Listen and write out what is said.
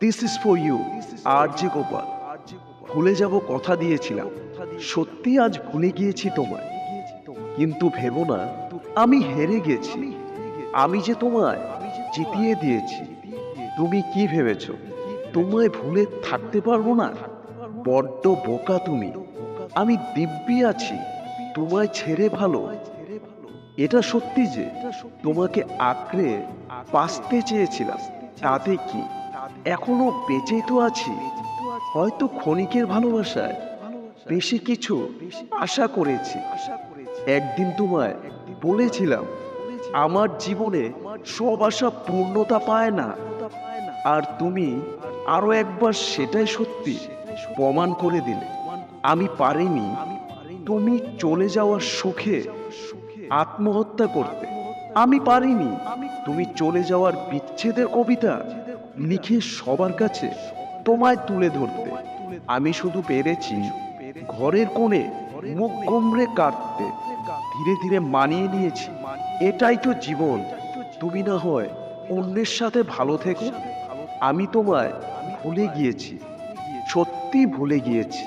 This is for you. RJ Gopal. ভুলে যাব কথা দিয়েছিলাম, সত্যি আজ ভুলে গিয়েছি তোমায়। কিন্তু ভেবো না আমি হেরে গেছি, আমি যে তোমায় জিতিয়ে দিয়েছি। তুমি কি ভেবেছ তোমায় ভুলে থাকতে পারবো না? বড্ড বোকা তুমি। আমি দিব্যি আছি তোমায় ছেড়ে ভালো। এটা সত্যি যে তোমাকে আঁকড়ে বাঁচতে চেয়েছিলাম, তাতে কি এখনো বেঁচে তো আছি, হয়তো ক্ষণিকের ভালোবাসায় বেশি কিছু আশা করেছি। একদিন তোমায় বলেছিলাম আমার জীবনে সব আশা পূর্ণতা পায় না, আর তুমি আরো একবার সেটাই সত্যি প্রমাণ করে দিলে। আমি পারিনি তুমি চলে যাওয়ার সুখে আত্মহত্যা করতে, আমি পারিনি তুমি চলে যাওয়ার বিচ্ছেদের কবিতা লিখে সবার কাছে তোমায় তুলে ধরতে। আমি শুধু পেরেছি ঘরের কোণে মুখ গোমড়ে কাটতে। ধীরে ধীরে মানিয়ে নিয়েছি, এটাই তো জীবন। তুমি না হয় অন্যের সাথে ভালো থেকো। আমি তোমায় ভুলে গিয়েছি, সত্যি ভুলে গিয়েছি।